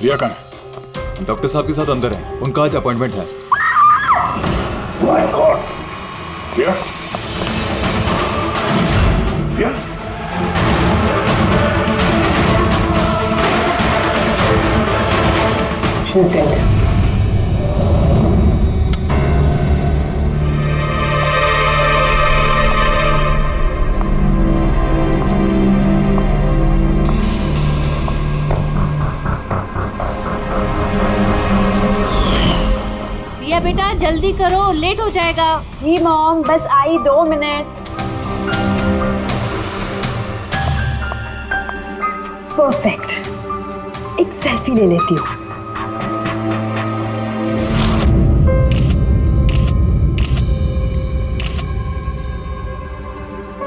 रिया कहाँ है? डॉक्टर साहब के साथ अंदर है, उनका आज अपॉइंटमेंट है। My god, Riya, Riya, she's dead. Riya बेटा जल्दी करो, लेट हो जाएगा। जी मॉम, बस आई 2 मिनट। परफेक्ट, एक सेल्फी ले लेती हूँ।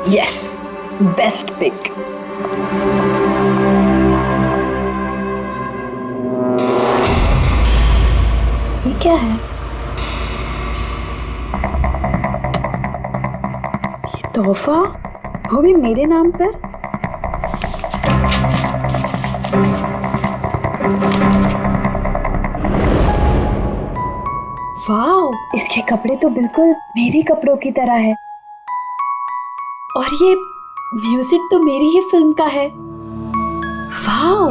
Yes, best pic. ये क्या है? ये तोहफा, वो भी मेरे नाम पर। वाओ, इसके कपड़े तो बिल्कुल मेरे कपड़ों की तरह है। और ये म्यूजिक तो मेरी ही फिल्म का है। वाओ,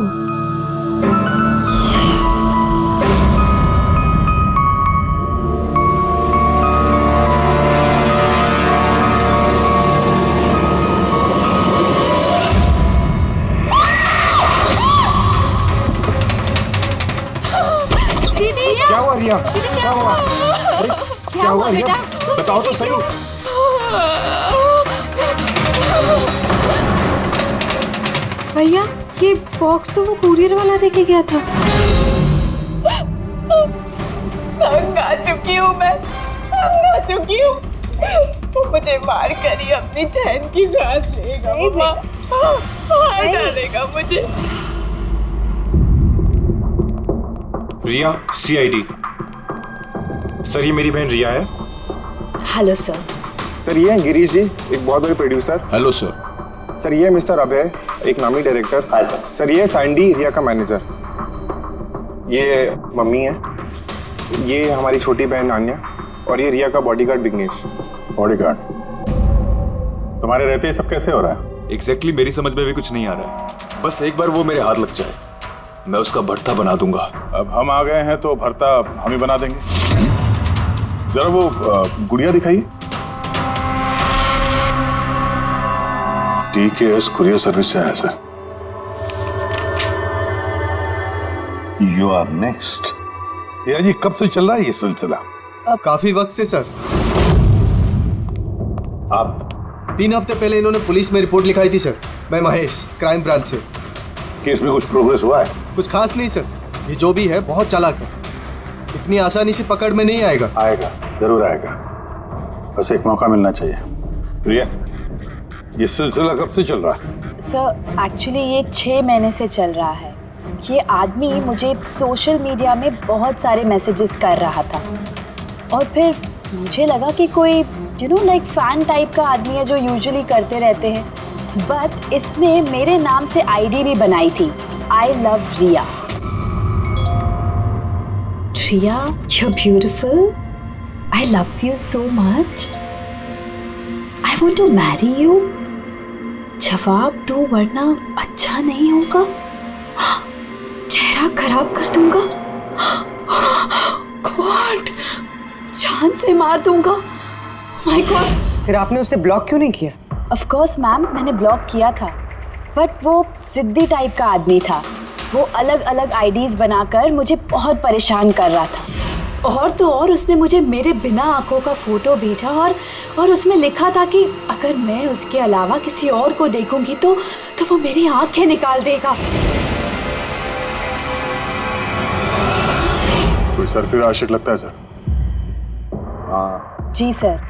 दीदी क्या हुआ रिया? क्या हुआ? अरे क्या हुआ रिया? बेटा? बताओ तो सही। भैया ये बॉक्स तो वो कुरियर वाला देके गया था। तंग आ चुकी हूँ मैं, तंग आ चुकी हूँ। वो मुझे मार कर ही अपनी चैन की सांस लेगा, मम्मा मार डालेगा मुझे। रिया, CID। सर, ये मेरी बहन रिया है। Hello sir. सर ये हैं गिरीश जी, एक बहुत बड़े प्रोड्यूसर। Hello sir. सर ये मिस्टर अभय, एक नामी डायरेक्टर। Hi sir. सर ये सैंडी, रिया का मैनेजर। ये मम्मी है, ये हमारी छोटी बहन आन्या, और ये रिया का बॉडीगार्ड विघ्नेश। बॉडीगार्ड, तुम्हारे रहते ही सब कैसे हो रहा है? एग्जैक्टली मेरी समझ में भी कुछ नहीं आ रहा है। बस एक बार वो मेरे हाथ लग जाए, मैं उसका भर्ता बना दूंगा। अब हम आ गए हैं तो भरता हम ही बना देंगे। जरा वो गुड़िया दिखाइए। TKS कुरियर सर्विस से आया सर। You are next. भैया जी, कब से चल रहा है ये सिलसिला? काफी वक्त से सर। आप 3 हफ्ते पहले इन्होंने पुलिस में रिपोर्ट लिखाई थी सर। मैं महेश, क्राइम ब्रांच से। केस में कुछ प्रोग्रेस हुआ है? कुछ खास नहीं सर, ये जो भी है बहुत चालाक है, इतनी आसानी से पकड़ में नहीं आएगा। आएगा, जरूर आएगा, बस एक मौका मिलना चाहिए। रिया, ये सिलसिला कब से चल रहा है? सर एक्चुअली ये 6 महीने से चल रहा है। ये आदमी मुझे सोशल मीडिया में बहुत सारे मैसेजेस कर रहा था, और फिर मुझे लगा कि कोई लाइक फैन टाइप का आदमी है जो यूजुअली करते रहते हैं। बट इसने मेरे नाम से ID भी बनाई थी, I love Riya. Riya, you're beautiful. I love you so much. I want to marry you. जवाब दो वरना अच्छा नहीं होगा, चेहरा खराब कर दूंगा, गॉड जान से मार दूंगा। My God. फिर आपने उसे ब्लॉक क्यों नहीं किया? ऑफ कोर्स मैम, मैंने ब्लॉक किया था, बट वो जिद्दी टाइप का आदमी था। वो अलग अलग IDs बनाकर मुझे बहुत परेशान कर रहा था। और तो और उसने मुझे मेरे बिना आंखों का फोटो भेजा, और उसमें लिखा था कि अगर मैं उसके अलावा किसी और को देखूंगी तो वो मेरी आंखें निकाल देगा। कोई सरफिर आशिक लगता है सर। हाँ, जी सर,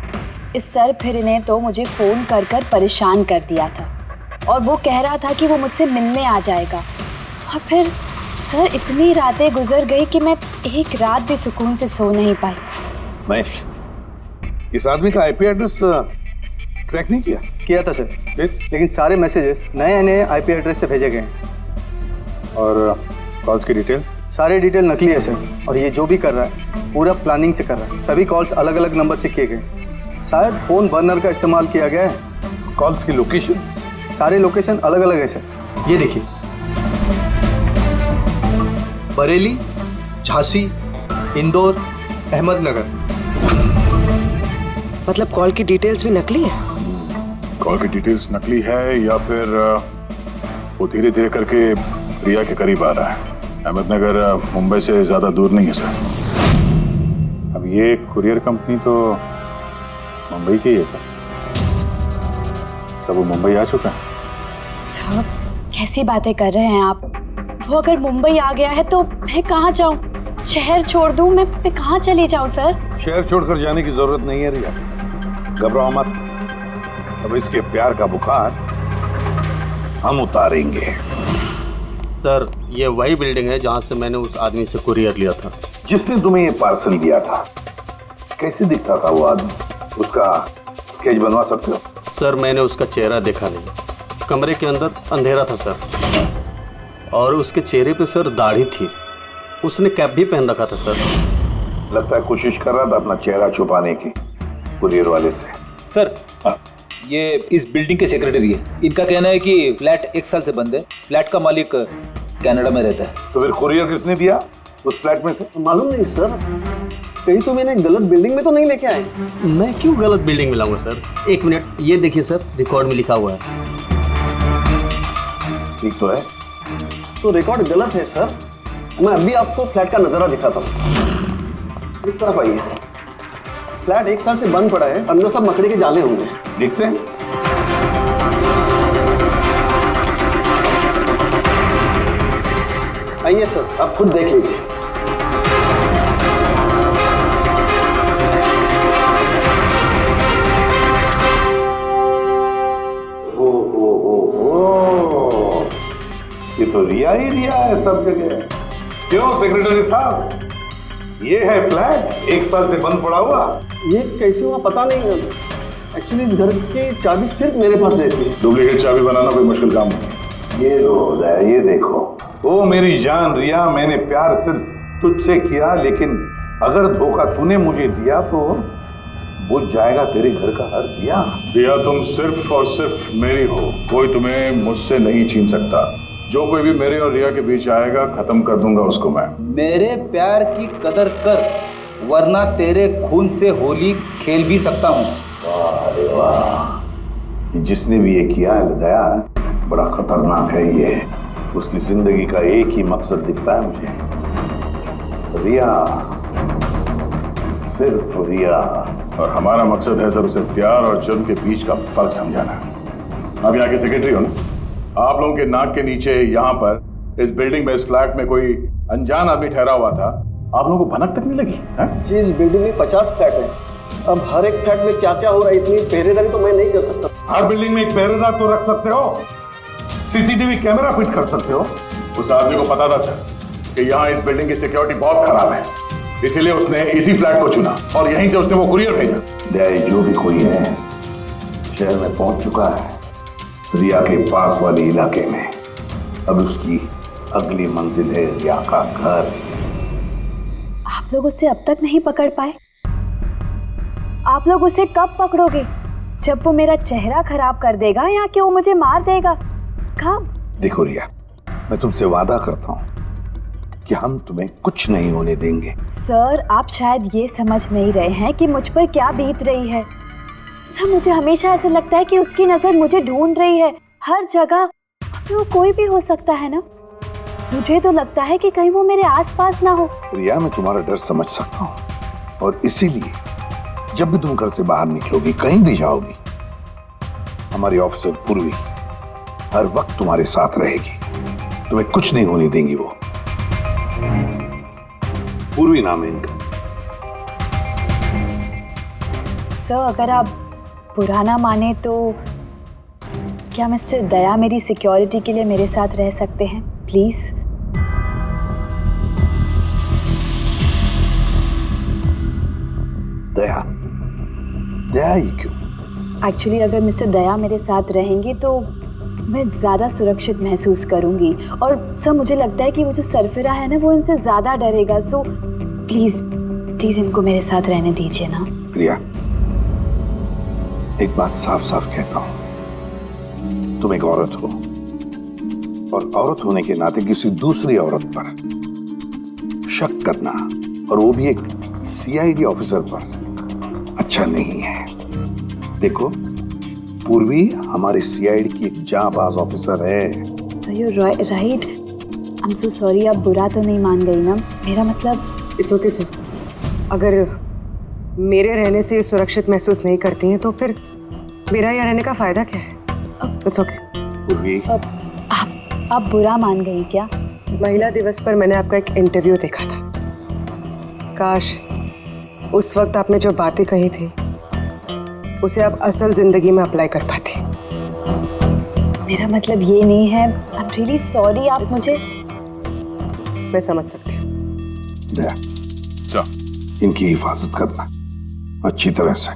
इस सरफिर ने तो मुझे फ़ोन कर कर परेशान कर दिया था, और वो कह रहा था कि वो मुझसे मिलने आ जाएगा। और फिर सर इतनी रातें गुजर गई कि मैं एक रात भी सुकून से सो नहीं पाई। महेश, इस आदमी का IP एड्रेस ट्रैक नहीं किया? किया था सर, लेकिन सारे मैसेजेस नए नए IP एड्रेस से भेजे गए हैं। और कॉल्स की डिटेल्स? सारे डिटेल नकली है सर, और ये जो भी कर रहा है पूरा प्लानिंग से कर रहा है। सभी कॉल्स अलग अलग नंबर से किए गए, शायद फोन बर्नर का इस्तेमाल किया गया है। कॉल्स की लोकेशन? सारे लोकेशन अलग अलग है सर। ये देखिए, बरेली, झांसी, इंदौर, अहमदनगर। मतलब कॉल की डिटेल्स भी नकली है? कॉल की डिटेल्स नकली है या फिर वो धीरे धीरे करके रिया के करीब आ रहा है। अहमदनगर मुंबई से ज्यादा दूर नहीं है सर। अब ये कुरियर कंपनी तो मुंबई की है सर। तब वो मुंबई आ चुका है। सर कैसी बातें कर रहे हैं आप? वो अगर मुंबई आ गया है तो मैं कहाँ जाऊँ? शहर छोड़ दूँ? मैं कहाँ चली जाऊँ सर? शहर छोड़कर जाने की जरूरत नहीं है रिया, घबराओ मत। अब इसके प्यार का बुखार हम उतारेंगे। सर ये वही बिल्डिंग है जहाँ से मैंने उस आदमी से कुरियर लिया था। जिसने तुम्हें ये पार्सल दिया था, कैसे दिखता था वो आदमी? उसका स्केच बनवा सकते हो? सर मैंने उसका चेहरा देखा नहीं, कमरे के अंदर अंधेरा था सर, और उसके चेहरे पे सर दाढ़ी थी। उसने कैप भी पहन रखा था सर। लगता है कोशिश कर रहा था अपना चेहरा छुपाने की कुरियर वाले से। सर ये इस बिल्डिंग के सेक्रेटरी है। इनका कहना है कि फ्लैट 1 साल से बंद है। फ्लैट का मालिक कनाडा में रहता है। तो फिर कुरियर किसने दिया उस फ्लैट में से? मालूम नहीं सर, कहीं तो मैंने गलत बिल्डिंग में तो नहीं लेके आए। मैं क्यों गलत बिल्डिंग में लाऊंगा सर? एक मिनट, ये देखिए सर, रिकॉर्ड में लिखा हुआ है। ठीक तो है? तो रिकॉर्ड गलत है सर। मैं अभी आपको फ्लैट का नजारा दिखाता हूँ। इस तरफ आइए। फ्लैट 1 साल से बंद पड़ा है, अंदर सब मकड़ी के जाले होंगे। देखते हैं। आइए सर, आप खुद देख लीजिए। ये तो रिया ही रिया है सब जगह। क्यों सेक्रेटरी साहब, ये है फ्लैट 1 साल से बंद पड़ा हुआ। ये कैसे हुआ पता नहीं। एक्चुअली इस घर की चाबी सिर्फ मेरे पास रहती है। डुप्लीकेट चाबी बनाना कोई मुश्किल काम नहीं। ये लो, ये देखो। ओ मेरी जान रिया, मैंने प्यार सिर्फ तुझसे किया, लेकिन अगर धोखा तूने मुझे दिया तो बुझ जाएगा तेरे घर का हर दिया। रिया तुम सिर्फ और सिर्फ मेरी हो, कोई तुम्हें मुझसे नहीं छीन सकता। जो कोई भी मेरे और रिया के बीच आएगा खत्म कर दूंगा उसको मैं। मेरे प्यार की कदर कर, वरना तेरे खून से होली खेल भी सकता हूँ। वाह वाह, जिसने भी ये किया है दया, बड़ा खतरनाक है ये। उसकी जिंदगी का एक ही मकसद दिखता है मुझे, रिया, सिर्फ रिया। और हमारा मकसद है सर उसे प्यार और जुर्म के बीच का फर्क समझाना। आप यहाँ के सेक्रेटरी हो ना? आप लोगों के नाक के नीचे यहाँ पर इस बिल्डिंग में, इस फ्लैट में कोई अनजान आदमी ठहरा हुआ था, आप लोगों को भनक तक नहीं लगी है? जी, इस बिल्डिंग में 50 फ्लैट है। अब हर एक फ्लैट में क्या क्या हो रहा है, इतनी पहरेदारी तो मैं नहीं कर सकता। हर बिल्डिंग में एक पहरेदार तो रख सकते हो, सीसीटीवी कैमरा फिट कर सकते हो। उस आदमी को पता था सर कि यहाँ इस बिल्डिंग की सिक्योरिटी बहुत खराब है, इसीलिए उसने इसी फ्लैट को चुना और यहीं से उसने वो कुरियर भेजा। दया, जो भी कोई है शहर में पहुंच चुका है, रिया के पास वाले इलाके में। अब उसकी अगली मंजिल है रिया का घर। आप लोग उसे अब तक नहीं पकड़ पाए? आप लोग उसे कब पकड़ोगे? जब वो मेरा चेहरा खराब कर देगा या कि वो मुझे मार देगा? कब? देखो रिया, मैं तुमसे वादा करता हूँ कि हम तुम्हें कुछ नहीं होने देंगे। सर आप शायद ये समझ नहीं रहे हैं कि मुझ पर क्या बीत रही है। सर मुझे हमेशा ऐसा लगता है कि उसकी नजर मुझे ढूंढ रही है हर जगह। वो कोई भी हो सकता है ना? मुझे तो लगता है कि कहीं वो मेरे आसपास ना हो। रिया, मैं तुम्हारा डर समझ सकता हूँ, और इसीलिए जब भी तुम घर से बाहर निकलोगी, कहीं भी जाओगी, हमारी ऑफिसर पूर्वी हर वक्त तुम्हारे साथ रहेगी। तुम्हें कुछ नहीं होने देंगी। वो पूर्वी नाम है इनका। सर अगर आप पुराना माने तो क्या मिस्टर दया मेरी सिक्योरिटी के लिए मेरे साथ रह सकते हैं प्लीज? दया? दया ही क्यों? एक्चुअली अगर मिस्टर दया मेरे साथ रहेंगे तो मैं ज़्यादा सुरक्षित महसूस करूंगी। और सर मुझे लगता है कि वो जो सरफिरा है ना वो इनसे ज़्यादा डरेगा। सो प्लीज़ प्लीज़ इनको मेरे साथ रहने दीजिए ना। प्रिया, एक बात साफ साफ कहता हूं, तुम एक औरत हो और औरत होने के नाते किसी दूसरी औरत पर शक करना, और वो भी एक सीआईडी ऑफिसर पर, अच्छा नहीं है। देखो, पूर्वी हमारी सीआईडी की एक जांबाज ऑफिसर है। So you right. I am so sorry, आप बुरा तो नहीं मान गई ना? मेरा मतलब इट्स ओके सर। अगर मेरे रहने से सुरक्षित महसूस नहीं करती हैं तो फिर मेरा यहाँ रहने का फायदा क्या है? It's okay. पूर्वी, आप बुरा मान गई क्या? महिला दिवस पर मैंने आपका एक इंटरव्यू देखा था। काश उस वक्त आपने जो बातें कही थी उसे आप असल जिंदगी में अप्लाई कर पाती। मेरा मतलब ये नहीं है। आई एम रियली सॉरी। आप मुझे मैं समझ सकती हूँ। दया, इनकी हिफाजत करना अच्छी तरह से।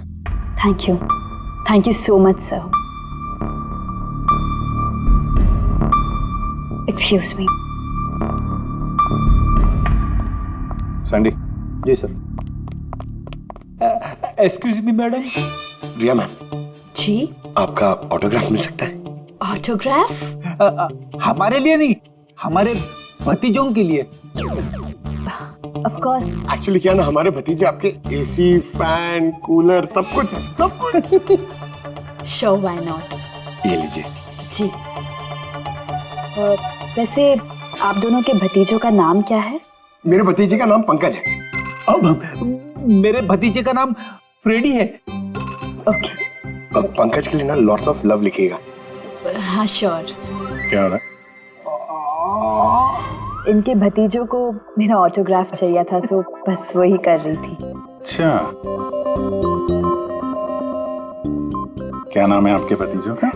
Thank you so much sir. Excuse me. Sandy. जी sir. Excuse me madam. Riya ma'am, जी? आपका ऑटोग्राफ मिल सकता है? ऑटोग्राफ? हमारे लिए नहीं, हमारे भतीजों के लिए। Of course. एक्चुअली क्या ना, हमारे भतीजे आपके एसी, फैन, कूलर सब कुछ है, सब कुछ। Sure, why not. ये लीजिए। जी। वैसे आप दोनों के भतीजों का नाम क्या है? मेरे भतीजे का नाम पंकज है। अब मेरे भतीजे का नाम फ्रेडी है। ओके। पंकज के लिए ना लॉट्स ऑफ लव लिखिएगा। हाँ श्योर। क्या हो रहा है? इनके भतीजों को मेरा ऑटोग्राफ चाहिए था तो बस वही कर रही थी। अच्छा, क्या नाम है आपके भतीजों का?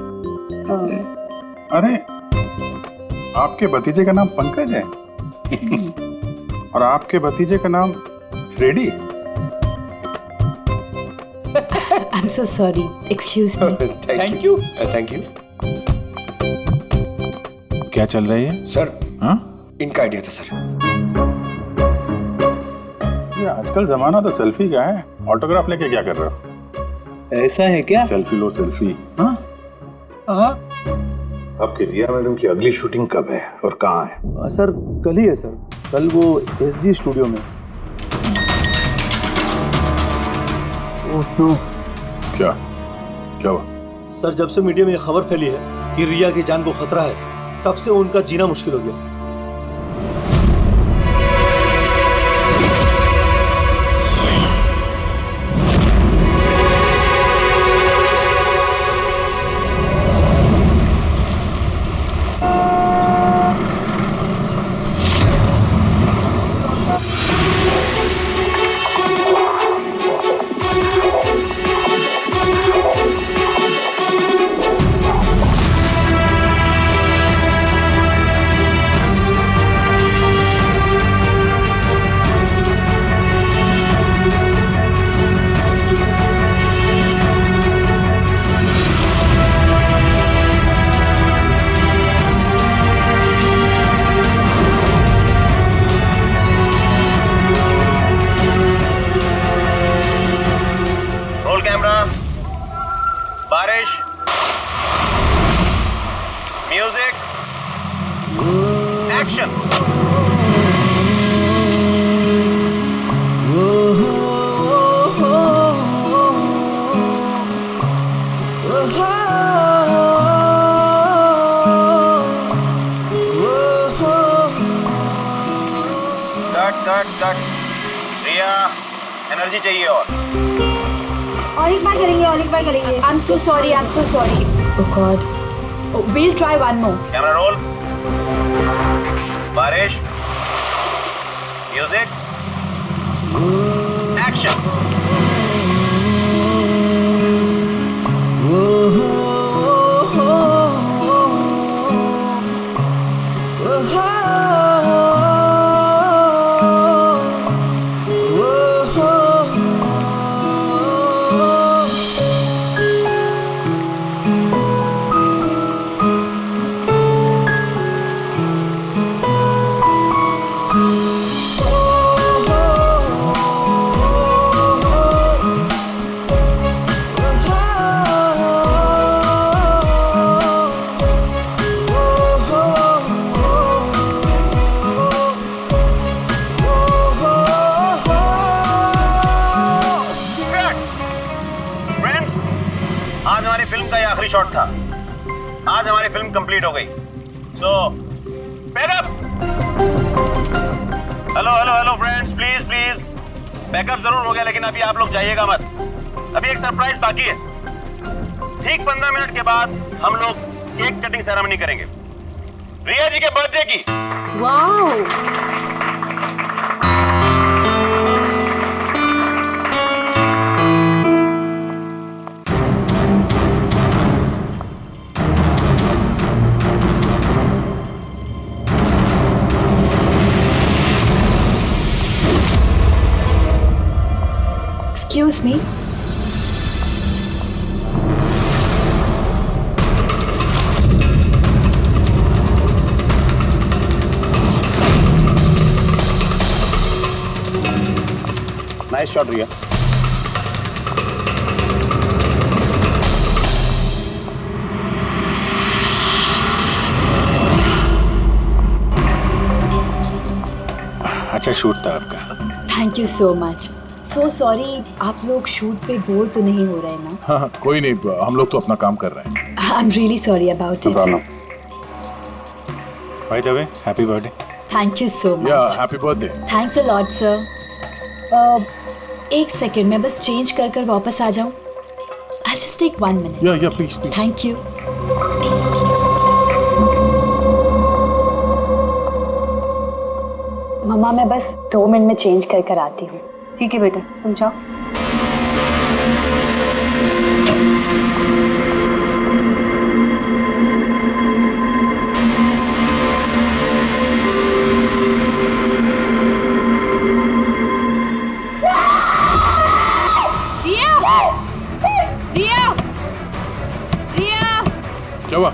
अरे, आपके भतीजे का नाम पंकज है और आपके भतीजे का नाम Freddie. I am so sorry, excuse me. Thank you. Thank you. क्या चल रही है सर? हाँ, इनका आइडिया था सर। ये आजकल जमाना तो सेल्फी का है, ऑटोग्राफ लेके क्या कर रहे हो? ऐसा है क्या? सेल्फी लो सेल्फी। हाँ हाँ आपकी रिया मैडम की अगली शूटिंग कब है और कहाँ है? सर कल ही है सर, कल वो एसजी स्टूडियो में। Oh no. क्या क्या हुआ? सर जब से मीडिया में ये खबर फैली है कि रिया की जान को खतरा है, तब से उनका जीना मुश्किल हो गया। बारिश, म्यूजिक, एक्शन। कट। रिया, एनर्जी चाहिए और एक बार करेंगे। I'm so sorry. Oh God. We'll try one more. Camera roll. बारिश, म्यूजिक, एक्शन। आज हमारी फिल्म कंप्लीट हो गई। So backup. Hello hello hello friends, please please backup जरूर हो गया, लेकिन अभी आप लोग जाइएगा मत। अभी एक सरप्राइज बाकी है। ठीक 15 मिनट के बाद हम लोग केक कटिंग सेरेमनी करेंगे रिया जी के बर्थडे की। Wow, Excuse me. Nice shot Riya. अच्छा शूट था आपका। Thank you so much. So sorry, आप लोग शूट पे बोर तो नहीं हो रहे ना? हाँ कोई नहीं, हम लोग तो अपना काम कर रहे हैं। I am really sorry about it. By the way happy birthday. Thank you so या much. Happy birthday. Thanks a lot sir. एक सेकेंड, मैं बस चेंज कर कर वापस आ जाऊँ। I just take 1 minute. Yeah please please. Thank you. मम्मा मैं बस 2 मिनट में चेंज कर कर आती हूँ। ठीक है बेटा, तुम जाओ। रिया, रिया, क्या हुआ?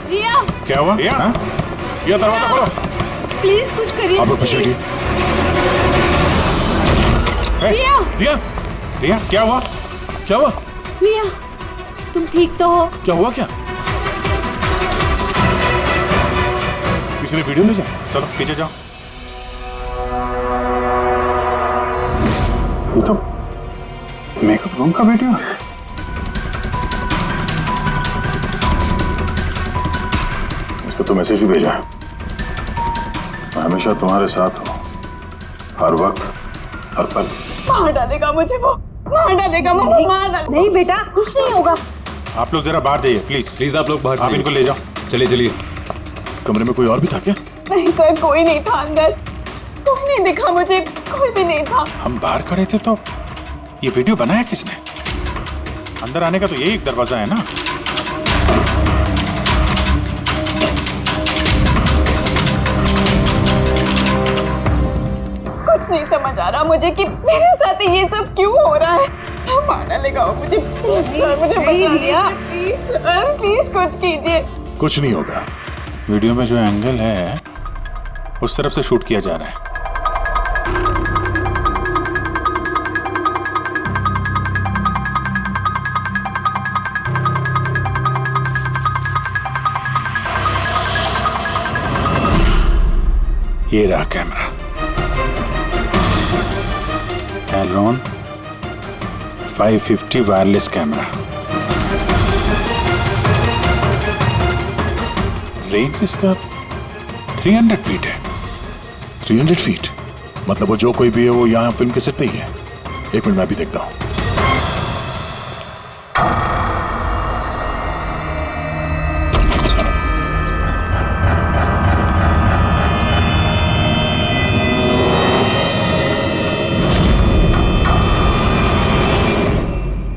रिया, क्या हुआ? रिया, हाँ? रिया दरवाजा खोलो। प्लीज कुछ करिए। आप लोग पीछे हटिए। रिया, रिया, रिया क्या हुआ? क्या हुआ? रिया, तुम ठीक तो हो? क्या हुआ क्या? किसी ने वीडियो ले जाए? चलो पीछे जाओ। ये तो मेकअप रूम का वीडियो। इसको तो मैसेज भी भेजा है। मैं हमेशा तुम्हारे साथ हूँ, हर वक्त हर पल। मार डालेगा मुझे वो, मार डालेगा, मार डालेगा। नहीं बेटा, कुछ नहीं होगा। आप लोग जरा बाहर जाइए प्लीज। प्लीज आप लोग बाहर आप इनको ले जाओ। चलिए चलिए। कमरे में कोई और भी था क्या? नहीं सर, कोई नहीं था अंदर, कोई नहीं दिखा मुझे, कोई भी नहीं था। हम बाहर खड़े थे तो ये वीडियो बनाया किसने? अंदर आने का तो यही एक दरवाजा है ना। कुछ नहीं समझ आ रहा मुझे कि मेरे साथ ये सब क्यों हो रहा है। मार डालेगा वो मुझे। प्लीज सर, मुझे बचा दिया। प्लीज सर, प्लीज कुछ कीजिए। कुछ नहीं होगा। वीडियो में जो एंगल है उस तरफ से शूट किया जा रहा है। ये रहा कैमरा। एलोन 550 वायरलेस कैमरा। रेंज इसका 300 फीट है। 300 फीट मतलब वो जो कोई भी है वो यहाँ फिल्म के सेट पे ही है। एक मिनट मैं भी देखता हूँ।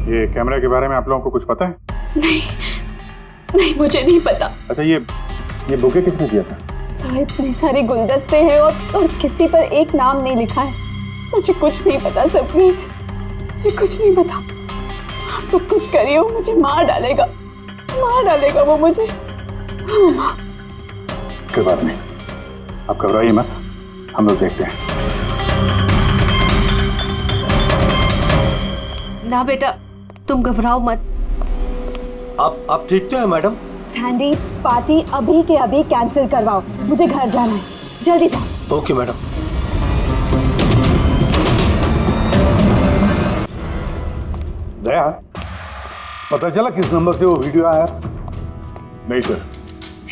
ये कैमरा के बारे में आप लोगों को कुछ पता है? नहीं मुझे नहीं पता। अच्छा ये बुके किसने दिया था? सर इतने सारे गुलदस्ते हैं और किसी पर एक नाम नहीं लिखा है। मुझे कुछ नहीं पता सर, प्लीज मुझे कुछ नहीं पता। आप लोग कुछ करिए, वो मुझे मार डालेगा वो मुझे। कोई बात नहीं, आप घबराइए मत, हम लोग देखते हैं। ना बेटा, तुम घबराओ मत। आप ठीक तो है मैडम? सैंडी, पार्टी अभी के अभी कैंसिल करवाओ, मुझे घर जाना है, जल्दी जाओ। Okay madam. दया, पता चला किस नंबर से वो वीडियो आया? नहीं सर,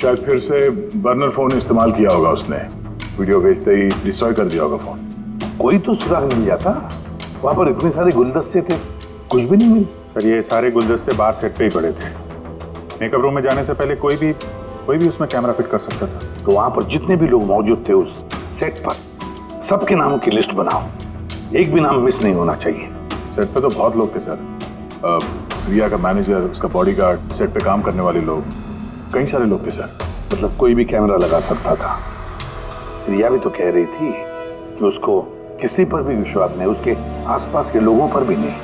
शायद फिर से बर्नर फोन इस्तेमाल किया होगा उसने। वीडियो भेजते ही डिस्ट्रॉय कर दिया होगा फोन। कोई तो सुराग मिल जाता। वहां पर इतने सारे गुलदस्ते थे, कुछ भी नहीं मिले। सर ये सारे गुलदस्ते बाहर सेट पे ही पड़े थे। मेकअप रूम में जाने से पहले कोई भी उसमें कैमरा फिट कर सकता था। तो वहां पर जितने भी लोग मौजूद थे उस सेट पर, सबके नामों की लिस्ट बनाओ। एक भी नाम मिस नहीं होना चाहिए। सेट पे तो बहुत लोग थे सर। रिया का मैनेजर, उसका बॉडीगार्ड, सेट पे काम करने वाले लोग, कई सारे लोग थे सर। मतलब कोई भी कैमरा लगा सकता था। रिया भी तो कह रही थी कि उसको किसी पर भी विश्वास नहीं, उसके आसपास के लोगों पर भी नहीं।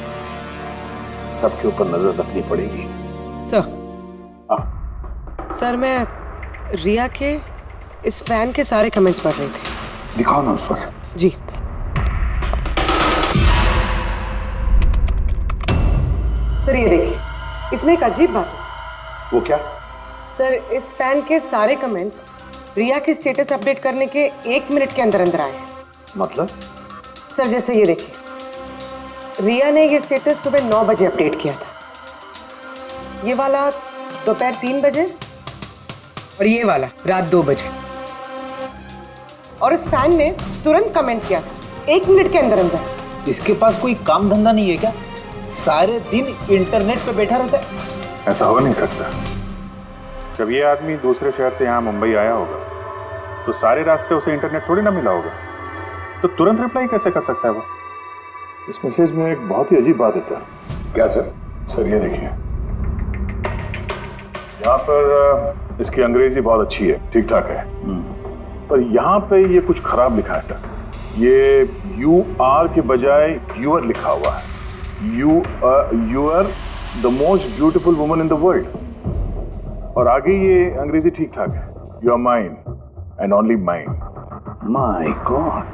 सबके ऊपर नजर रखनी पड़ेगी। सर मैं रिया के इस फैन के सारे कमेंट्स पढ़ रही थी। दिखाओ ना उस पर। जी। सर ये देखिए, इसमें एक अजीब बात है। वो क्या? सर इस फैन के सारे कमेंट्स रिया के स्टेटस अपडेट करने के 1 मिनट के अंदर अंदर आए हैं। मतलब? सर जैसे ये देखिए, रिया ने ये स्टेटस सुबह 9 बजे अपडेट किया था, ये वाला दोपहर 3 बजे और ये वाला रात 2 बजे। और इस फैन ने तुरंत कमेंट किया था 1 मिनट के अंदर अंदर। इसके पास कोई काम धंधा नहीं है क्या? सारे दिन इंटरनेट पे बैठा रहता है। ऐसा हो नहीं सकता। जब ये आदमी दूसरे शहर से यहाँ मुंबई आया होगा तो सारे रास्ते उसे इंटरनेट थोड़ी ना मिला होगा, तो तुरंत रिप्लाई कैसे कर सकता है वो? इस मैसेज में एक बहुत ही अजीब बात है सर। क्या सर? सर ये देखिए, यहाँ पर इसकी अंग्रेजी बहुत अच्छी है, ठीक ठाक है, पर यहाँ पे ये कुछ खराब लिखा है सर। ये यू आर के बजाय यूर लिखा हुआ है। You are the most beautiful woman in the world. और आगे ये अंग्रेजी ठीक ठाक है, you are mine and only mine. My god,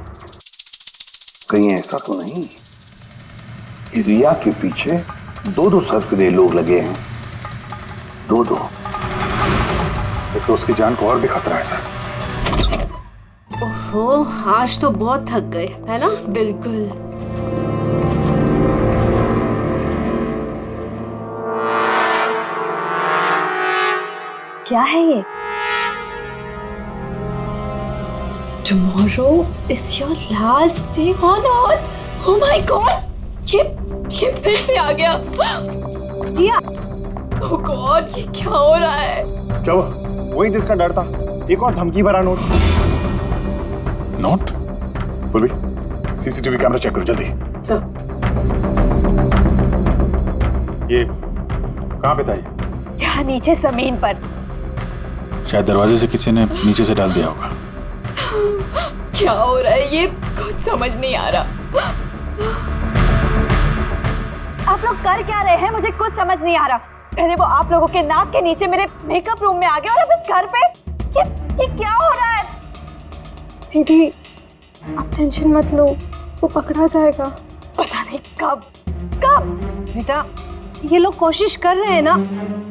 कहीं ऐसा तो नहीं कि रिया के पीछे 2 सरफिरे लोग लगे हैं? 2। तो उसकी जान को और भी खतरा है सर। ओहो, आज तो बहुत थक गए, है ना? बिल्कुल। क्या है ये? Tomorrow is your last day on earth. Oh my God! ये फिर से आ गया। रिया, oh God, ये क्या हो रहा है? क्या हुआ? वही जिसका डर था, एक और धमकी भरा नोट। नोट? बोल भी, सीसीटीवी कैमरा चेक करो जल्दी। सर ये कहाँ पे था ये? यहाँ नीचे जमीन पर। शायद दरवाजे से किसी ने नीचे से डाल दिया होगा। क्या हो रहा है ये? कुछ समझ नहीं आ रहा। आप लोग कर क्या रहे हैं? मुझे कुछ समझ नहीं आ रहा। पहले वो आप लोगों के नाक के नीचे मेरे मेकअप रूम में आ गया और अब इस घर पे ये क्या हो रहा है? दीदी आप टेंशन मत लो, वो पकड़ा जाएगा। पता नहीं कब। बेटा ये लोग कोशिश कर रहे हैं ना,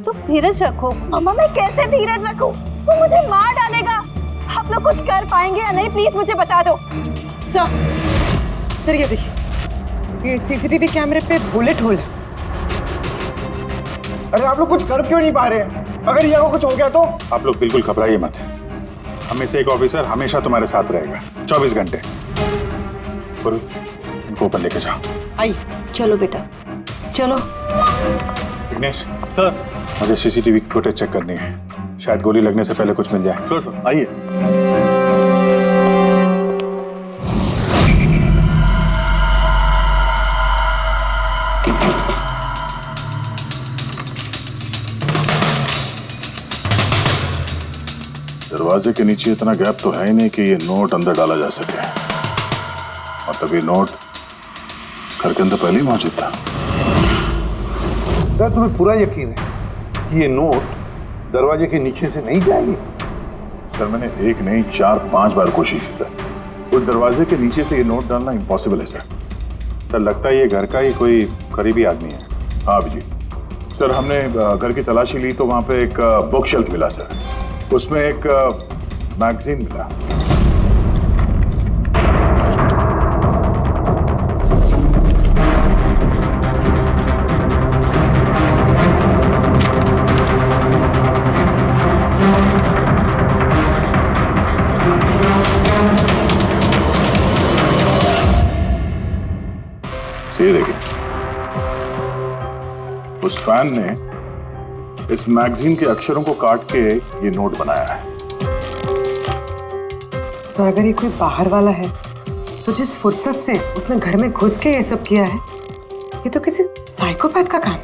तो धीरज रखो। मम्मा मैं कैसे धीरज रखूं? वो मुझे मार डालेगा। आप लोग कुछ कर पाएंगे या नहीं, प्लीज मुझे बता दो। सर ये देखिए, ये सीसीटीवी कैमरे पे बुलेट होल है। अरे आप लोग कुछ कर क्यों नहीं पा रहे हैं? अगर यहाँ को कुछ हो गया तो? आप लोग बिल्कुल घबराइए मत। हमें से एक ऑफिसर हमेशा तुम्हारे साथ रहेगा 24 घंटे। इनको ऊपर लेके जाओ। आई चलो बेटा चलो। विघ्नेश सर, मुझे सीसीटीवी फुटेज चेक करनी है, शायद गोली लगने से पहले कुछ मिल जाए। श्योर सर, आइए। दरवाजे के नीचे इतना गैप तो है ही नहीं कि ये नोट अंदर डाला जा सके, और तभी नोट घर के अंदर पहले ही मौजूद था। सर तुम्हें पूरा यकीन है कि ये नोट दरवाजे के नीचे से नहीं जाएगी? सर मैंने 1 नहीं 4-5 बार कोशिश की सर। उस दरवाजे के नीचे से ये नोट डालना इम्पॉसिबल है सर। सर लगता है ये घर का ही कोई करीबी आदमी है। हाँ जी सर, हमने घर की तलाशी ली तो वहाँ पे एक बुक शेल्फ मिला सर, उसमें एक मैगजीन मिला। उस फैन ने इस मैगजीन के अक्षरों को काट के ये नोट बनाया है। सर अगर ये कोई बाहर वाला है तो जिस फुर्सत से उसने घर में घुस के ये सब किया है, ये तो किसी साइकोपैथ का काम है।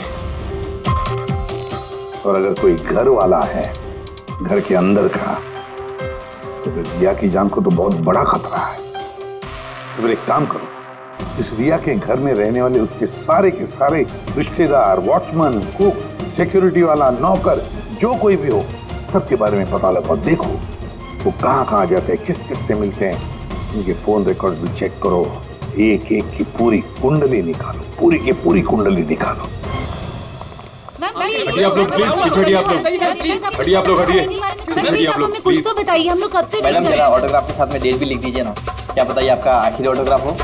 और अगर कोई घर वाला है, घर के अंदर का, तो फिर रिया की जान को तो बहुत बड़ा खतरा है। तो फिर एक काम करो, इस रिया के घर में रहने वाले उसके सारे के सारे रिश्तेदार, वॉचमैन, कुक, सिक्योरिटी वाला, नौकर, जो कोई भी हो, सबके बारे में पता लगाओ। देखो वो कहाँ जाते हैं, किस किस से मिलते हैं, इनके फोन रिकॉर्ड भी चेक करो। एक एक की पूरी कुंडली निकालो, पूरी की पूरी कुंडली निकालो। हटिए आप लोग प्लीज, हटिए आप लोग, हटिए आप लोग, हटिए आप लोग प्लीज। तो बताइए, हम लोग कब से मैडम जरा ऑटोग्राफ के साथ में डेट भी लिख दीजिए ना। क्या पता ये आपका आखिरी ऑटोग्राफ हो।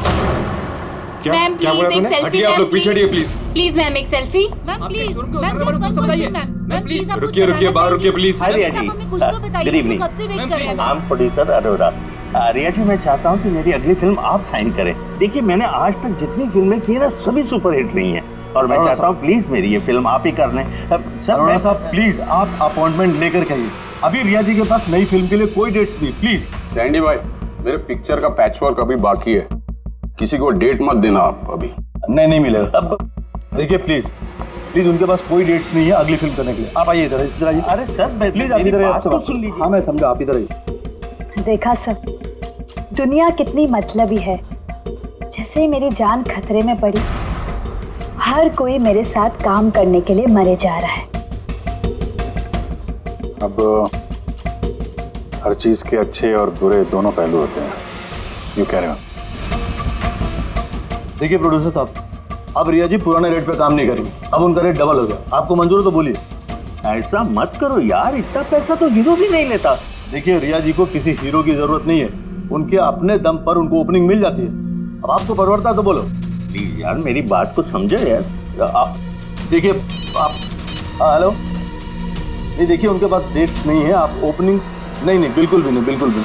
मैम प्लीज एक सेल्फी। हटिए आप लोग पीछे हटिए प्लीज। प्लीज मैम एक selfie. Ma'am please, ma'am please रुकिए बाहर रुकिए please. Hi Riya ji, good evening. I am producer Arora. Riya ji, मैं चाहता हूँ कि मेरी अगली फिल्म आप साइन करें। देखिए मैंने आज तक जितनी फिल्में की ना सभी सुपरहिट रही हैं, और मैं चाहता हूँ प्लीज मेरी ये फिल्म आप ही कर लें। सर साहब प्लीज आप अपॉइंटमेंट लेकर कहिए। अभी रिया जी के पास नई फिल्म के लिए कोई डेट्स नहीं। प्लीज सैंडी भाई, मेरे पिक्चर का पैचवर्क अभी बाकी है, किसी को डेट मत देना आप अभी। नहीं मिलेगा। अब देखिए प्लीज उनके पास कोई डेट्स नहीं है अगली फिल्म करने के लिए। आप आइए इधर आइए। अरे सर प्लीज आप इधर आइए। हाँ मैं समझा, आप इधर आइए। देखा सब, दुनिया कितनी मतलबी है। जैसे ही मेरी जान खतरे में पड़ी, हर कोई मेरे साथ काम करने के लिए मरे जा रहा है। अब हर चीज के अच्छे और बुरे दोनों पहलू होते हैं। यू कह रहे हो? देखिए प्रोड्यूसर साहब, अब रिया जी पुराने रेट पे काम नहीं करेंगे, अब उनका रेट डबल हो गया। आपको मंजूर है तो बोलिए। ऐसा मत करो यार, इतना पैसा तो हीरो भी नहीं लेता। देखिए रिया जी को किसी हीरो की जरूरत नहीं है, उनके अपने दम पर उनको ओपनिंग मिल जाती है। अब आपको परवड़ता है तो बोलो। प्लीज यार मेरी बात को समझो यार। आप देखिए, आप हेलो, नहीं देखिए उनके पास डेट नहीं है। आप ओपनिंग नहीं बिल्कुल भी नहीं, बिल्कुल भी।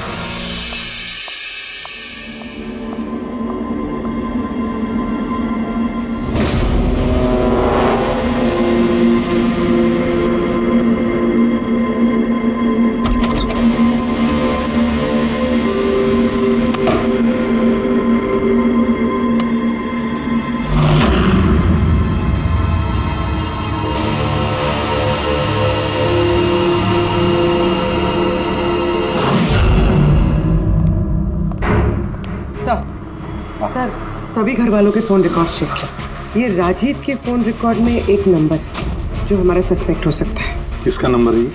सर सभी घर वालों के फोन रिकॉर्ड चेक किया। ये राजीव के फोन रिकॉर्ड में एक नंबर है जो हमारा सस्पेक्ट हो सकता है। किसका नंबर है ये?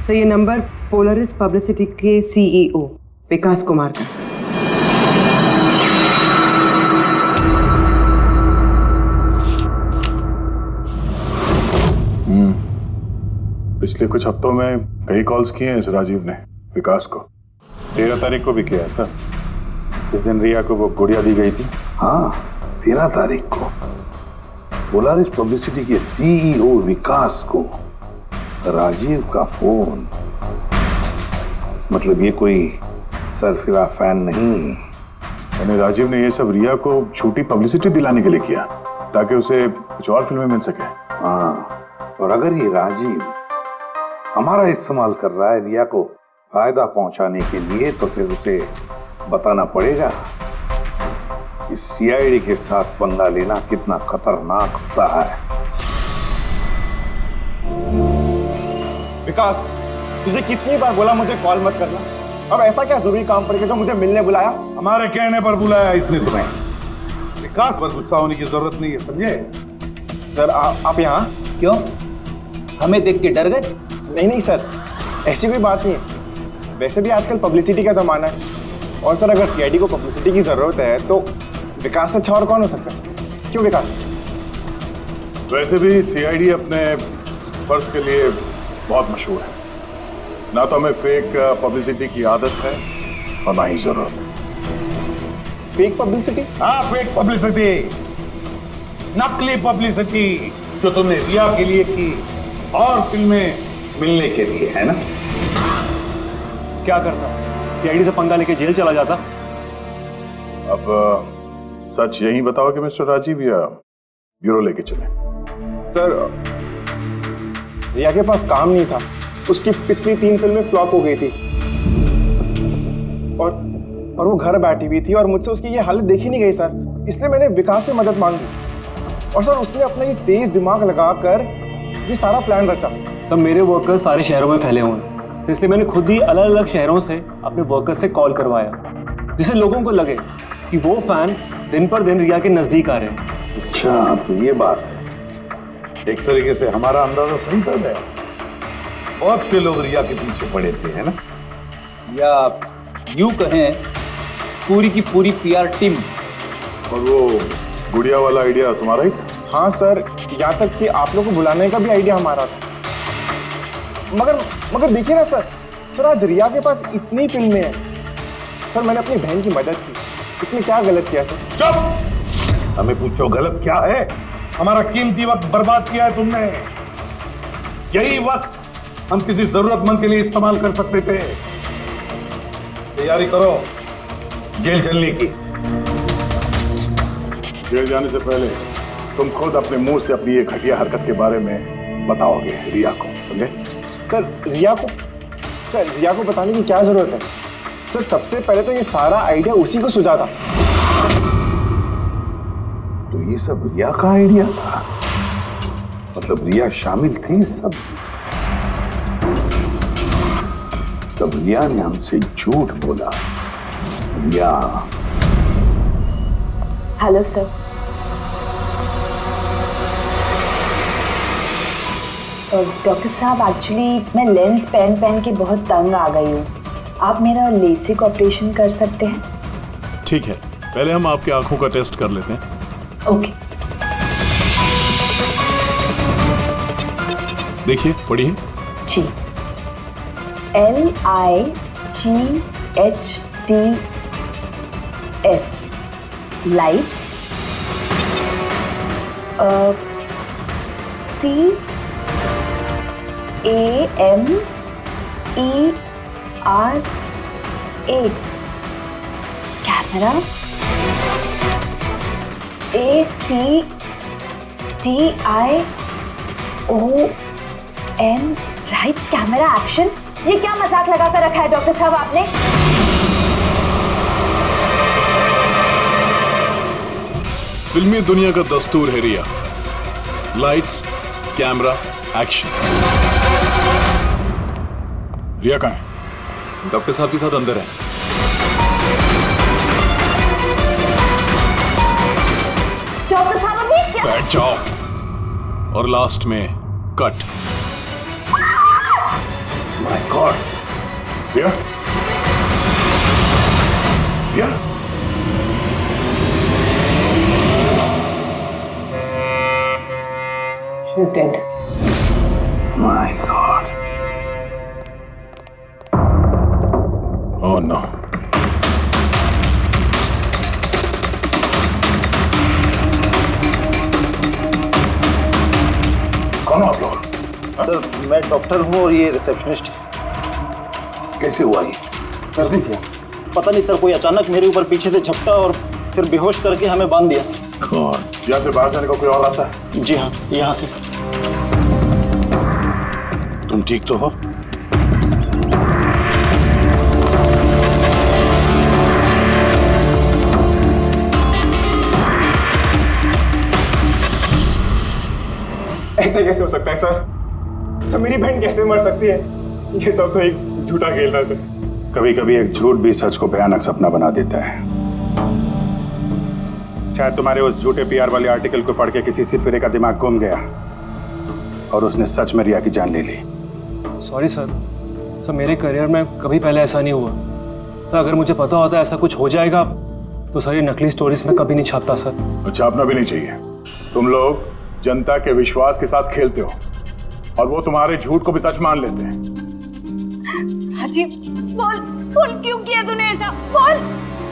सर ये नंबर पोलरिस पब्लिसिटी के CEO विकास कुमार का। पिछले कुछ हफ्तों में कई कॉल्स किए हैं इस राजीव ने विकास को। 13 तारीख को भी किया है सर, जिस दिन रिया को वो गुड़िया दी गई थी। हाँ 13 तारीख को पोलरिस पब्लिसिटी के CEO विकास को राजीव का फोन। मतलब ये कोई सरफिरा फैन नहीं। यानी राजीव ने ये सब रिया को झूठी पब्लिसिटी दिलाने के लिए किया ताकि उसे कुछ और फिल्में मिल सके। हाँ, और अगर ये राजीव हमारा इस्तेमाल कर रहा है रिया को फायदा पहुंचाने के लिए, तो फिर उसे बताना पड़ेगा कि CID के साथ पंगा लेना कितना खतरनाक होता है। विकास, तुझे कितनी बार बोला मुझे कॉल मत करना। अब ऐसा क्या जरूरी काम पड़ गया जो मुझे मिलने बुलाया? हमारे कहने पर बुलाया इसने तुम्हें। विकास पर गुस्सा होने की जरूरत नहीं है, समझे? सर आप यहाँ क्यों? हमें देख के डर गए? नहीं सर, ऐसी कोई बात नहीं है। वैसे भी आजकल पब्लिसिटी का जमाना है, और सर अगर CID को पब्लिसिटी की जरूरत है तो विकास से अच्छा और कौन हो सकता है? क्यों विकास? वैसे भी CID अपने फर्ज के लिए बहुत मशहूर है। ना तो हमें फेक पब्लिसिटी की आदत है और ना ही जरूरत। Fake publicity? हाँ फेक पब्लिसिटी, नकली पब्लिसिटी जो तुमने रिया के लिए की और फिल्में मिलने के लिए, है ना? क्या करता? CID से पंगा लेके जेल चला जाता। अब सच यही बताओ कि मिस्टर राजीव या ब्यूरो लेके चले। सर रिया के पास काम नहीं था, उसकी पिछली 3 फिल्में फ्लॉप हो गई थी और वो घर बैठी हुई थी और मुझसे उसकी ये हालत देखी नहीं गई सर, इसलिए मैंने विकास से मदद मांगी और सर उसने अपना ये तेज दिमाग लगाकर ये सारा प्लान रचा। सब मेरे वर्कर्स सारे शहरों में फैले हुए हैं, तो इसलिए मैंने खुद ही अलग अलग शहरों से अपने वर्कर्स से कॉल करवाया जिससे लोगों को लगे कि वो फैन दिन पर दिन रिया के नजदीक आ रहे हैं। अच्छा, तो ये बात है। एक तरीके से हमारा अंदाजा सही था गया। बहुत से लोग रिया के पीछे पड़े थे, है ना? या यूं कहें पूरी की पूरी पीआर टीम। और वो गुड़िया वाला आइडिया तुम्हारा ही था? हाँ सर, यहाँ तक कि आप लोगों को बुलाने का भी आइडिया हमारा था। मगर देखिए ना सर आज रिया के पास इतनी फिल्में हैं सर, मैंने अपनी बहन की मदद की, इसमें क्या गलत किया सर? चुप! हमें पूछो गलत क्या है? हमारा कीमती वक्त बर्बाद किया है तुमने। यही वक्त हम किसी जरूरतमंद के लिए इस्तेमाल कर सकते थे। तैयारी करो जेल चलने की। जेल जाने से पहले तुम खुद अपने मुंह से अपनी ये घटिया हरकत के बारे में बताओगे रिया को, समझे? सर रिया को बताने की क्या जरूरत है सर? सबसे पहले तो ये सारा आइडिया उसी को सुझा था। तो ये सब रिया का आइडिया था? मतलब रिया शामिल थी इस सब? तब रिया ने हमसे झूठ बोला। रिया। Hello sir. डॉक्टर साहब, एक्चुअली मैं लेंस पहन के बहुत तंग आ गई हूँ। आप मेरा लेसिक ऑपरेशन कर सकते हैं? ठीक है, पहले हम आपकी आंखों का टेस्ट कर लेते हैं। ओके। देखिए, पढ़िए। जी। LIGHTS lights. CAMERA camera. ACTION lights camera action. ये क्या मजाक लगा कर रखा है डॉक्टर साहब आपने? फिल्मी दुनिया का दस्तूर है Riya. Lights, camera, action. Riya कहाँ है? डॉक्टर साहब के साथ अंदर है। डॉक्टर साहब अभी क्या? बैठ जाओ। और लास्ट में cut. My god. Riya? Riya? She's dead. My God. Oh no. कौन हो आप लोग? सर मैं डॉक्टर हूँ और ये रिसेप्शनिस्ट है। कैसे हुआ ये? कैसे किया? पता नहीं सर, कोई अचानक मेरे ऊपर पीछे से झपटा और फिर बेहोश करके हमें बांध दिया सर। यहाँ से बाहर जाने का कोई और रास्ता है? जी हाँ, यहाँ से सर। तुम ठीक तो हो? ऐसे कैसे हो सकता है सर? मेरी बहन कैसे मर सकती है? ये सब तो एक झूठा खेल था सर। कभी कभी एक झूठ भी सच को भयानक सपना बना देता है। शायद तुम्हारे उस झूठे पीआर वाले आर्टिकल को पढ़ के किसी सिरफिरे का दिमाग घूम गया और उसने सच में रिया की जान ले ली। सॉरी सर, मेरे करियर में कभी पहले ऐसा नहीं हुआ सर। अगर मुझे पता होता ऐसा कुछ हो जाएगा तो सारी नकली स्टोरीज में कभी नहीं छापता सर। छापना भी नहीं चाहिए। तुम लोग जनता के विश्वास के साथ खेलते हो और वो तुम्हारे झूठ को भी सच मान लेते हैं। राजीव, बोल क्यों किया तूने ऐसा? बोल,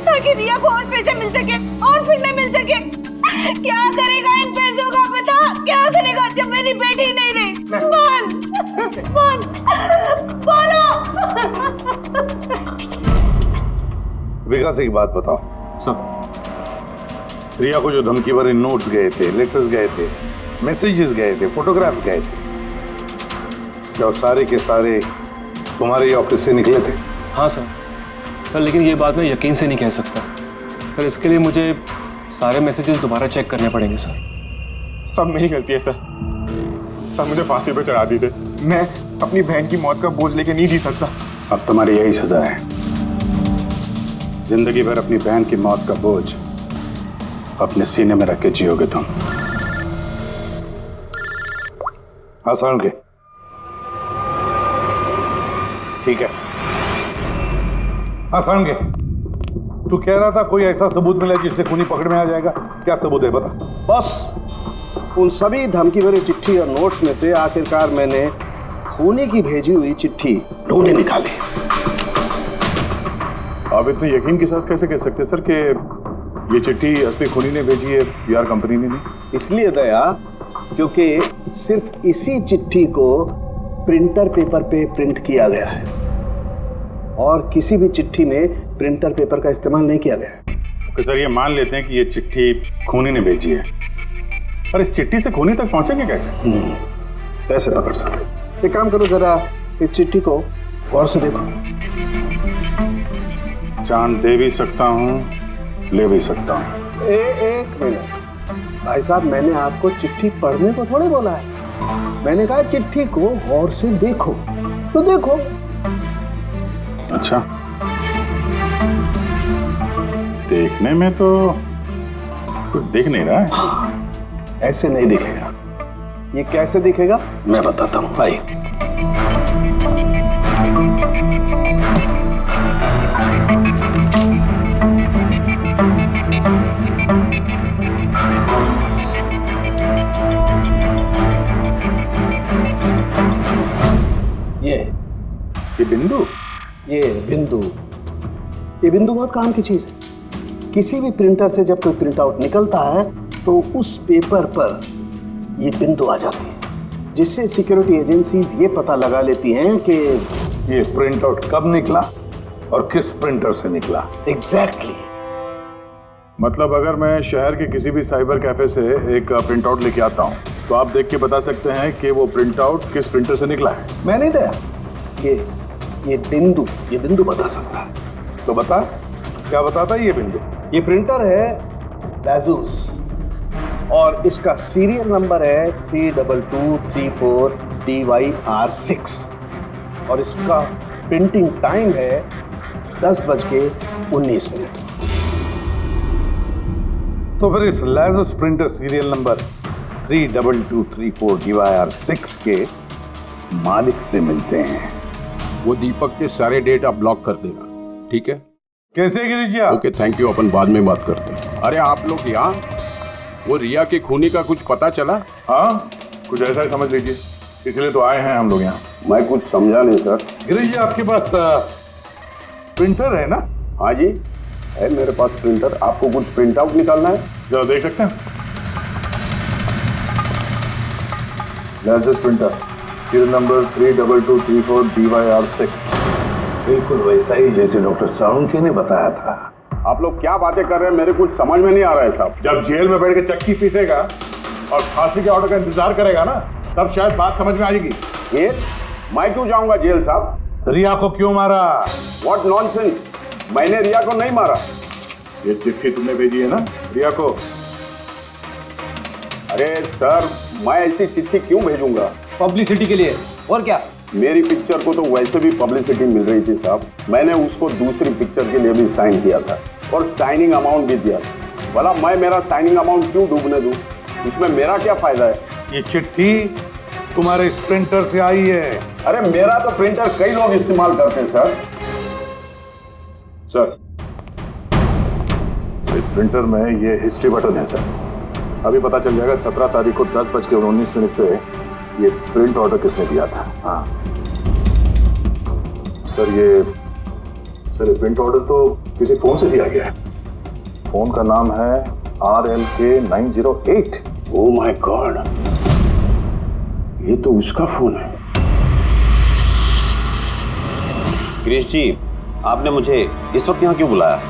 ताकि रिया को और पैसे मिल सके और फिल्में मिल सके। क्या करेगा इन पैसों का? बता, क्या करेगा जब मेरी बेटी नहीं रही? बोलो। विकास एक बात बताओ सर। रिया को जो धमकी भरे नोट्स गए थे, लेटर्स गए थे, मैसेजेस गए थे, फोटोग्राफ गए थे, क्या वो सारे के सारे तुम्हारे ही ऑफिस से निकले थे? हाँ सर, लेकिन ये बात मैं यकीन से नहीं कह सकता सर। इसके लिए मुझे सारे मैसेजेस दोबारा चेक करने पड़ेंगे सर। सब मेरी गलती है सर। सब मुझे फांसी पे चढ़ा दीजिए। मैं अपनी बहन की मौत का बोझ लेके नहीं जी सकता। अब तुम्हारी यही सजा है, जिंदगी भर अपनी बहन की मौत का बोझ अपने सीने में रख के जियोगे तुम। हाँ सुन के ठीक है। हाँ सुन के तू कह रहा था कोई ऐसा सबूत मिला जिससे खूनी पकड़ में आ जाएगा, क्या सबूत है बता? बस उन सभी धमकी भरी चिट्ठी और नोट्स में से आखिरकार मैंने खूनी की भेजी हुई चिट्ठी ढूंढे निकाली। आप इतने यकीन के साथ कैसे कह सकते सर कि ये चिट्ठी असली खूनी ने भेजी है, पीआर कंपनी ने नहीं? इसलिए दया, क्योंकि सिर्फ इसी चिट्ठी को प्रिंटर पेपर पे प्रिंट किया गया है और किसी भी चिट्ठी में प्रिंटर पेपर का इस्तेमाल नहीं किया गया है। तो सर ये मान लेते हैं कि ये चिट्ठी खूनी ने भेजी है, पर इस चिट्ठी से खूनी तक पहुंचेंगे कैसे? कैसे पकड़ सकते? एक काम करो, जरा इस चिट्ठी को गौर से देखो। जान दे भी सकता हूँ, ले भी सकता हूँ। एक मिनट भाई साहब, मैंने आपको चिट्ठी पढ़ने को थोड़े बोला है। मैंने कहा चिट्ठी को गौर से देखो, तो देखो। अच्छा, देखने में तो कुछ दिख नहीं रहा है। ऐसे नहीं दिखेगा। ये कैसे दिखेगा मैं बताता हूँ। भाई ये बिंदु, ये बिंदु बहुत काम की चीज है। किसी भी प्रिंटर से जब कोई प्रिंट आउट निकलता है तो उस पेपर पर ये बिंदु आ जाती है, जिससे सिक्योरिटी एजेंसीज ये पता लगा लेती हैं कि ये प्रिंट आउट कब निकला और किस प्रिंटर से निकला। एग्जैक्टली। मतलब अगर मैं शहर के किसी भी साइबर कैफे से एक प्रिंट आउट लेके आता हूँ तो आप देख के बता सकते हैं कि वो प्रिंट आउट किस प्रिंटर से निकला है? मैं नहीं दया, ये बिंदु बता सकता है। तो बता, क्या बताता है ये बिंदु? ये प्रिंटर है Asus और इसका सीरियल नंबर है 32234 DYR6 और इसका प्रिंटिंग टाइम है 10:19। तो फिर इस Asus printer serial number 32234 DYR6 के मालिक से मिलते हैं। वो दीपक के सारे डेटा ब्लॉक कर देगा, ठीक है? कैसे गिरीश जी? ओके थैंक यू, अपन बाद में बात करते हैं। अरे आप लोग यहाँ, वो रिया के खूनी का कुछ पता चला? हाँ, कुछ ऐसा ही समझ लीजिए, इसलिए तो आए हैं हम लोग यहाँ। मैं कुछ समझा नहीं सर। गिरीश जी आपके पास प्रिंटर है ना? हाँ जी है मेरे पास प्रिंटर। आपको कुछ प्रिंट आउट निकालना है? जरा देख सकते हैं। Asus printer serial number 32234 DYR6, बिल्कुल वैसा ही जैसे डॉक्टर साळुंखे ने बताया था। आप लोग क्या बातें कर रहे हैं, मेरे कुछ समझ में नहीं आ रहा है साहब। जब जेल में बैठ के चक्की पीसेगा और फांसी के ऑर्डर का इंतजार करेगा ना, तब शायद बात समझ में आएगी। ये मैं क्यों जाऊंगा जेल साहब? रिया को क्यों मारा? व्हाट नॉनसेंस, मैंने रिया को नहीं मारा। ये चिट्ठी तुमने भेजी है ना रिया को? अरे सर, मैं ऐसी चिट्ठी क्यों भेजूंगा? पब्लिसिटी के लिए, और क्या? मेरी पिक्चर को तो वैसे भी पब्लिसिटी मिल रही थी साहब। मैंने उसको दूसरी पिक्चर के लिए भी साइन किया था और साइनिंग अमाउंट भी दिया था। भला मैं मेरा साइनिंग अमाउंट क्यों डूबने दूं? इसमें मेरा क्या फायदा है? ये चिट्ठी तुम्हारे इस प्रिंटर से आई है। अरे मेरा तो प्रिंटर कई लोग इस्तेमाल करते हैं सर। इस प्रिंटर में ये हिस्ट्री बटन है सर। अभी पता चल जाएगा 17 तारीख को 10:19 पे ये प्रिंट ऑर्डर किसने दिया था। हाँ सर, ये प्रिंट ऑर्डर तो किसी फोन से दिया गया है। फोन का नाम है RLK908। ओह माय गॉड, ये तो उसका फोन है। गिरीश जी, आपने मुझे इस वक्त यहाँ क्यों बुलाया?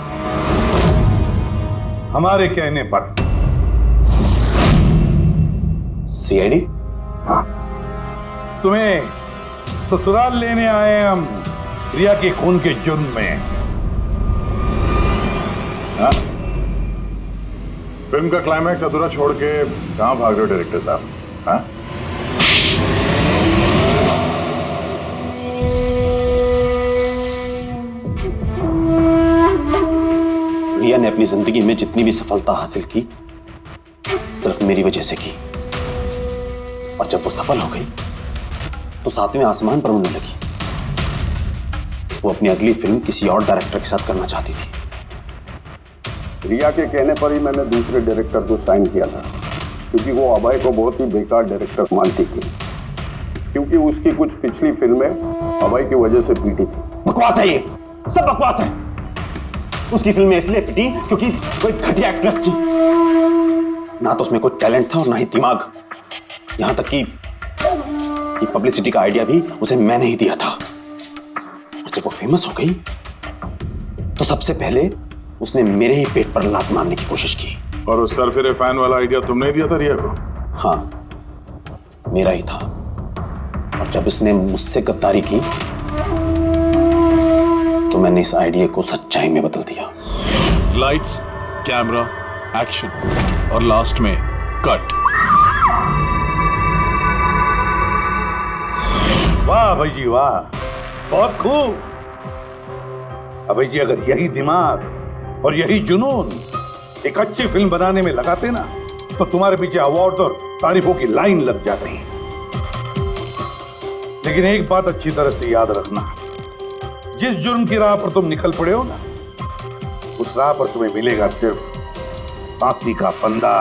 हमारे कहने पर। सीआईडी? हाँ, तुम्हें ससुराल लेने आए हैं हम रिया के खून के जुर्म में। हाँ? फिल्म का क्लाइमैक्स अधूरा छोड़ के कहां भाग रहे हो डायरेक्टर साहब? हाँ? रिया ने अपनी जिंदगी में जितनी भी सफलता हासिल की सिर्फ मेरी वजह से की, और जब वो सफल हो गई तो सातवें आसमान पर उड़ने लगी। वो अपनी अगली फिल्म किसी और डायरेक्टर के साथ करना चाहती थी। रिया के कहने पर ही मैंने दूसरे डायरेक्टर को साइन किया था, क्योंकि वो अभय को बहुत ही बेकार डायरेक्टर मानती थी, क्योंकि उसकी कुछ पिछली फिल्में अभय की वजह से पीटी थी। बकवास है, ये सब बकवास है। उसकी फिल्में इसलिए पिटी क्योंकि वो एक घटिया एक्ट्रेस थी। ना तो उसमें कोई टैलेंट था और ना ही दिमाग। यहां तक कि पब्लिसिटी का आइडिया भी उसे मैंने ही दिया था। जब वो फेमस हो गई तो सबसे पहले उसने मेरे ही पेट पर लात मारने की कोशिश की। और उस सरफिरे फैन वाला आइडिया तुमने ही दिया था रिया को? हाँ, मेरा ही था। और जब उसने मुझसे गद्दारी की तो मैंने इस आइडिया को सच्चाई में बदल दिया। लाइट्स, कैमरा, एक्शन और लास्ट में कट। वाह भाई जी वाह, बहुत खूब। अबे जी, अगर यही दिमाग और यही जुनून एक अच्छी फिल्म बनाने में लगाते ना तो तुम्हारे पीछे अवार्ड और तारीफों की लाइन लग जाती। लेकिन एक बात अच्छी तरह से याद रखना, जिस जुर्म की राह पर तुम निकल पड़े हो ना, उस राह पर तुम्हें मिलेगा सिर्फ फांसी का फंदा,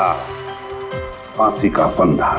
फांसी का फंदा।